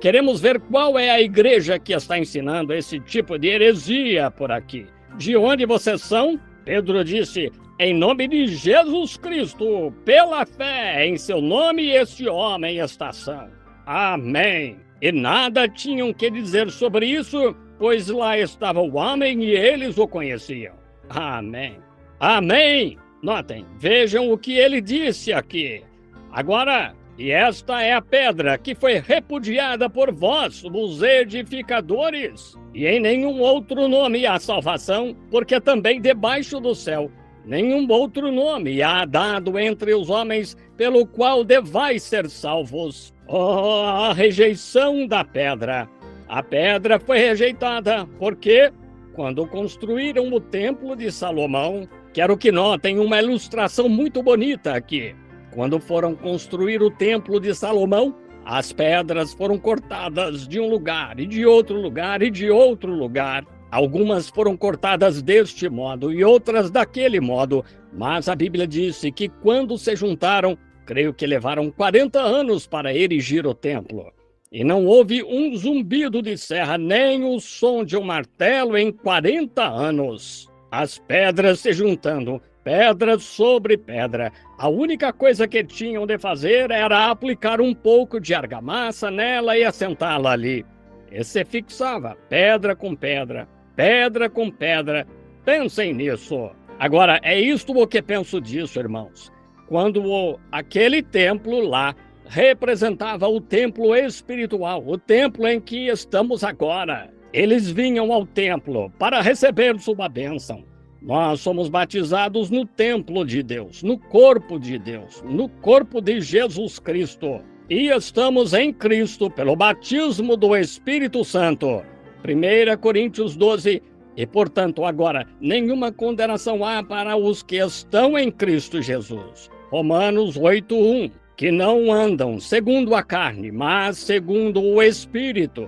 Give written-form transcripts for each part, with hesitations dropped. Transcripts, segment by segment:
Queremos ver qual é a igreja que está ensinando esse tipo de heresia por aqui. De onde vocês são? Pedro disse: em nome de Jesus Cristo, pela fé em seu nome, este homem está são. Amém. E nada tinham que dizer sobre isso, pois lá estava o homem e eles o conheciam. Amém. Amém. Notem, vejam o que ele disse aqui. Agora, e esta é a pedra que foi repudiada por vós, os edificadores, e em nenhum outro nome há salvação, porque também debaixo do céu nenhum outro nome há dado entre os homens pelo qual devais ser salvos. Oh, a rejeição da pedra! A pedra foi rejeitada, porque quando construíram o templo de Salomão, quero que notem uma ilustração muito bonita aqui. Quando foram construir o templo de Salomão, as pedras foram cortadas de um lugar, e de outro lugar, e de outro lugar. Algumas foram cortadas deste modo e outras daquele modo, mas a Bíblia disse que quando se juntaram, creio que levaram 40 anos para erigir o templo. E não houve um zumbido de serra, nem o som de um martelo em 40 anos. As pedras se juntando, pedra sobre pedra. A única coisa que tinham de fazer era aplicar um pouco de argamassa nela e assentá-la ali. E se fixava pedra com pedra, pedra com pedra. Pensem nisso. Agora, é isto o que penso disso, irmãos. Quando aquele templo lá representava o templo espiritual, o templo em que estamos agora. Eles vinham ao templo para receber sua bênção. Nós somos batizados no templo de Deus, no corpo de Deus, no corpo de Jesus Cristo. E estamos em Cristo pelo batismo do Espírito Santo. 1 Coríntios 12. E, portanto, agora, nenhuma condenação há para os que estão em Cristo Jesus. Romanos 8:1. Que não andam segundo a carne, mas segundo o Espírito.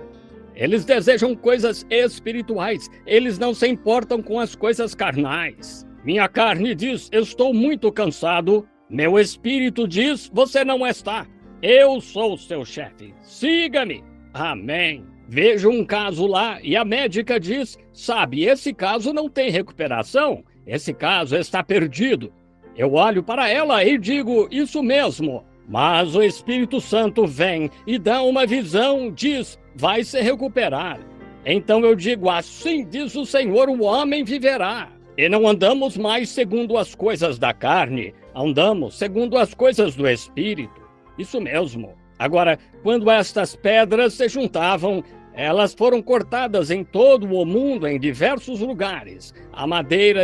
Eles desejam coisas espirituais, eles não se importam com as coisas carnais. Minha carne diz, estou muito cansado. Meu espírito diz, você não está. Eu sou seu chefe, siga-me. Amém. Vejo um caso lá e a médica diz, sabe, esse caso não tem recuperação, esse caso está perdido. Eu olho para ela e digo, isso mesmo. Mas o Espírito Santo vem e dá uma visão, diz, vai se recuperar. Então eu digo, assim diz o Senhor, o homem viverá. E não andamos mais segundo as coisas da carne, andamos segundo as coisas do Espírito. Isso mesmo. Agora, quando estas pedras se juntavam, elas foram cortadas em todo o mundo, em diversos lugares. A madeira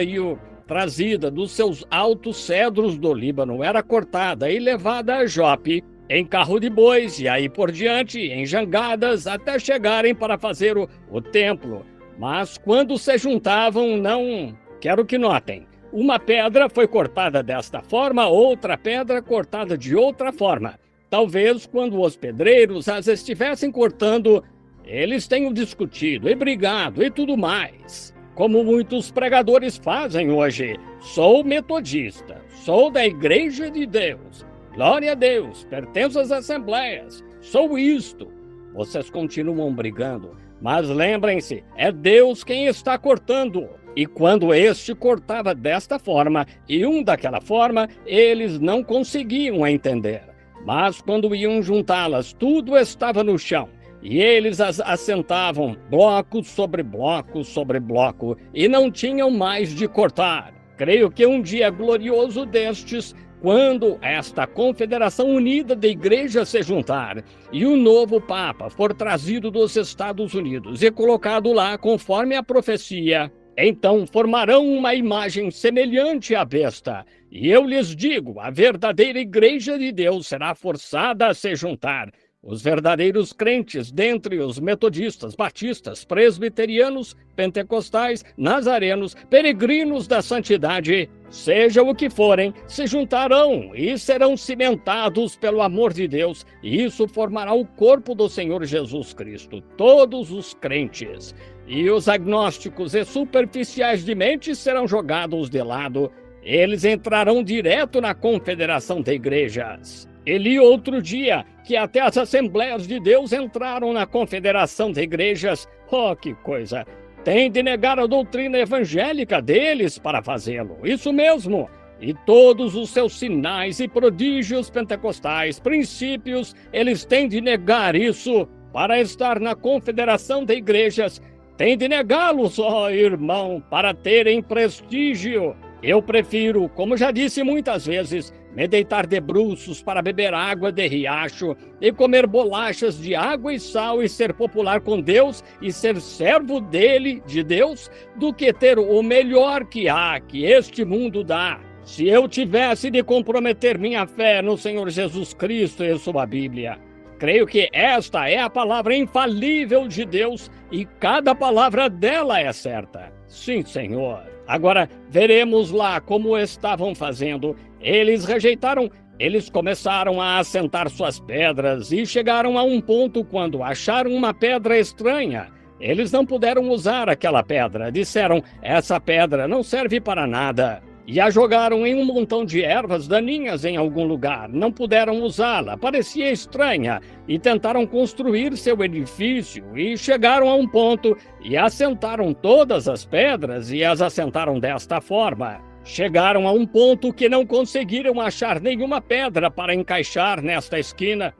trazida dos seus altos cedros do Líbano era cortada e levada a Jope em carro de bois e aí por diante em jangadas até chegarem para fazer o templo. Mas quando se juntavam, não... Quero que notem, uma pedra foi cortada desta forma, outra pedra cortada de outra forma. Talvez quando os pedreiros as estivessem cortando, eles tenham discutido e brigado e tudo mais. Como muitos pregadores fazem hoje. Sou metodista, sou da Igreja de Deus. Glória a Deus, pertenço às assembleias, sou isto. Vocês continuam brigando, mas lembrem-se, é Deus quem está cortando. E quando este cortava desta forma e um daquela forma, eles não conseguiam entender. Mas quando iam juntá-las, tudo estava no chão. E eles as assentavam bloco sobre bloco sobre bloco e não tinham mais de cortar. Creio que um dia glorioso destes, quando esta confederação unida de igrejas se juntar e o novo Papa for trazido dos Estados Unidos e colocado lá conforme a profecia, então formarão uma imagem semelhante à besta. E eu lhes digo, a verdadeira igreja de Deus será forçada a se juntar. Os verdadeiros crentes dentre os metodistas, batistas, presbiterianos, pentecostais, nazarenos, peregrinos da santidade, seja o que forem, se juntarão e serão cimentados pelo amor de Deus, e isso formará o corpo do Senhor Jesus Cristo, todos os crentes. E os agnósticos e superficiais de mente serão jogados de lado. Eles entrarão direto na confederação de igrejas. E li outro dia que até as Assembleias de Deus entraram na Confederação de Igrejas. Oh, que coisa! Tem de negar a doutrina evangélica deles para fazê-lo. Isso mesmo! E todos os seus sinais e prodígios pentecostais, princípios, eles têm de negar isso para estar na Confederação de Igrejas. Tem de negá-los, ó irmão, para terem prestígio. Eu prefiro, como já disse muitas vezes, me deitar de bruços para beber água de riacho e comer bolachas de água e sal e ser popular com Deus e ser servo dele, de Deus, do que ter o melhor que há, que este mundo dá. Se eu tivesse de comprometer minha fé no Senhor Jesus Cristo e sua Bíblia, creio que esta é a palavra infalível de Deus e cada palavra dela é certa. Sim, Senhor. Agora, veremos lá como estavam fazendo. Eles rejeitaram, eles começaram a assentar suas pedras e chegaram a um ponto quando acharam uma pedra estranha. Eles não puderam usar aquela pedra. Disseram, essa pedra não serve para nada. E a jogaram em um montão de ervas daninhas em algum lugar. Não puderam usá-la, parecia estranha. E tentaram construir seu edifício e chegaram a um ponto e assentaram todas as pedras e as assentaram desta forma. Chegaram a um ponto que não conseguiram achar nenhuma pedra para encaixar nesta esquina.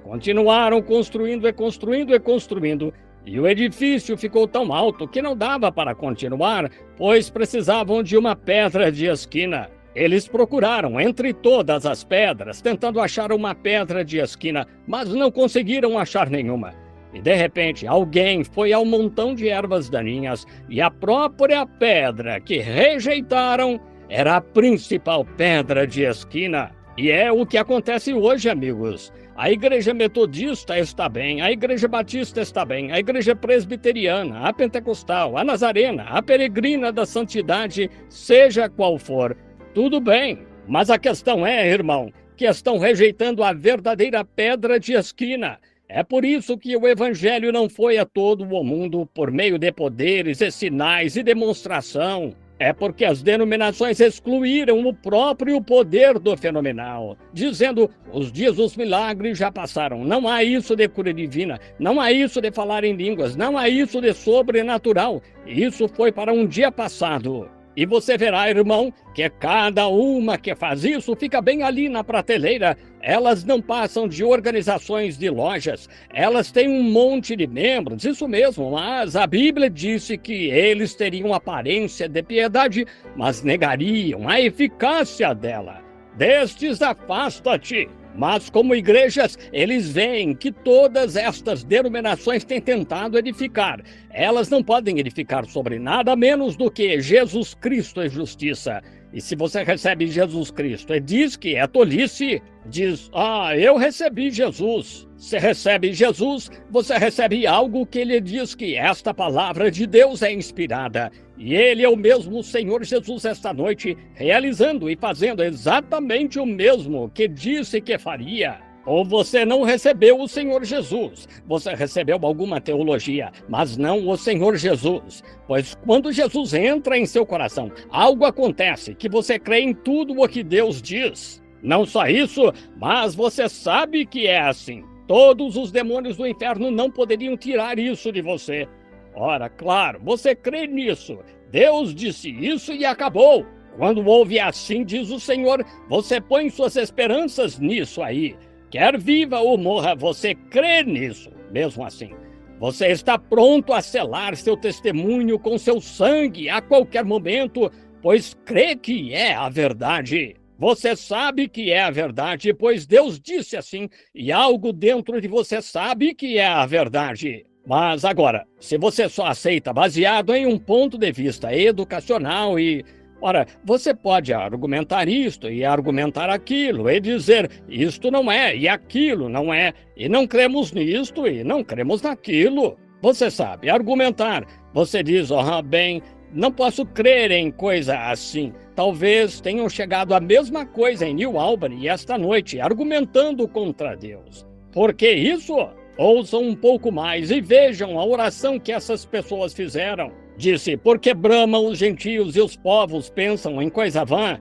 Continuaram construindo e construindo e construindo. E o edifício ficou tão alto que não dava para continuar, pois precisavam de uma pedra de esquina. Eles procuraram entre todas as pedras, tentando achar uma pedra de esquina, mas não conseguiram achar nenhuma. E de repente, alguém foi ao montão de ervas daninhas e a própria pedra que rejeitaram era a principal pedra de esquina. E é o que acontece hoje, amigos. A Igreja Metodista está bem, a Igreja Batista está bem, a Igreja Presbiteriana, a Pentecostal, a Nazarena, a Peregrina da Santidade, seja qual for, tudo bem. Mas a questão é, irmão, que estão rejeitando a verdadeira pedra de esquina. É por isso que o Evangelho não foi a todo o mundo por meio de poderes e sinais e demonstração. É porque as denominações excluíram o próprio poder do fenomenal, dizendo, os dias dos milagres já passaram, não há isso de cura divina, não há isso de falar em línguas, não há isso de sobrenatural, isso foi para um dia passado. E você verá, irmão, que cada uma que faz isso fica bem ali na prateleira. Elas não passam de organizações de lojas. Elas têm um monte de membros, isso mesmo, mas a Bíblia disse que eles teriam aparência de piedade, mas negariam a eficácia dela. Destes afasta-te. Mas como igrejas, eles veem que todas estas denominações têm tentado edificar. Elas não podem edificar sobre nada menos do que Jesus Cristo é justiça. E se você recebe Jesus Cristo e diz que é tolice, diz, eu recebi Jesus. Se recebe Jesus, você recebe algo que ele diz que esta palavra de Deus é inspirada. E ele é o mesmo Senhor Jesus esta noite, realizando e fazendo exatamente o mesmo que disse que faria. Ou você não recebeu o Senhor Jesus, você recebeu alguma teologia, mas não o Senhor Jesus. Pois quando Jesus entra em seu coração, algo acontece que você crê em tudo o que Deus diz. Não só isso, mas você sabe que é assim. Todos os demônios do inferno não poderiam tirar isso de você. Ora, claro, você crê nisso. Deus disse isso e acabou. Quando ouve assim, diz o Senhor, você põe suas esperanças nisso aí. Quer viva ou morra, você crê nisso. Mesmo assim, você está pronto a selar seu testemunho com seu sangue a qualquer momento, pois crê que é a verdade. Você sabe que é a verdade, pois Deus disse assim, e algo dentro de você sabe que é a verdade. Mas agora, se você só aceita baseado em um ponto de vista educacional e... Ora, você pode argumentar isto e argumentar aquilo e dizer isto não é e aquilo não é, e não cremos nisto e não cremos naquilo. Você sabe argumentar. Você diz, bem, não posso crer em coisa assim. Talvez tenham chegado à mesma coisa em New Albany esta noite, argumentando contra Deus. Por que isso? Ouçam um pouco mais e vejam a oração que essas pessoas fizeram. Disse, porque bramam os gentios e os povos pensam em coisa vã.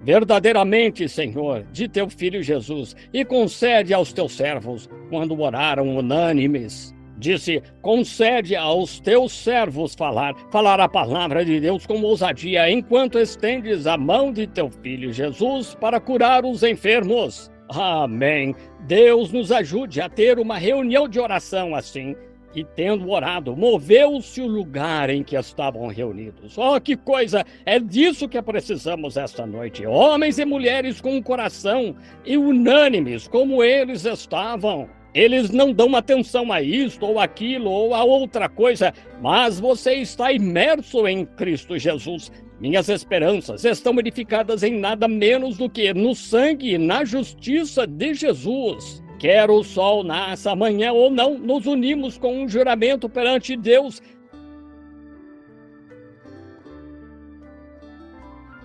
verdadeiramente, Senhor, de teu Filho Jesus, e concede aos teus servos, quando oraram unânimes. Disse, concede aos teus servos falar a palavra de Deus com ousadia, enquanto estendes a mão de teu Filho Jesus para curar os enfermos. Amém. Deus nos ajude a ter uma reunião de oração assim. E tendo orado, moveu-se o lugar em que estavam reunidos. Oh, que coisa! É disso que precisamos esta noite. Homens e mulheres com o coração e unânimes, como eles estavam. Eles não dão atenção a isto ou aquilo ou a outra coisa, mas você está imerso em Cristo Jesus. Minhas esperanças estão edificadas em nada menos do que no sangue e na justiça de Jesus. Quer o sol nasça amanhã ou não, nos unimos com um juramento perante Deus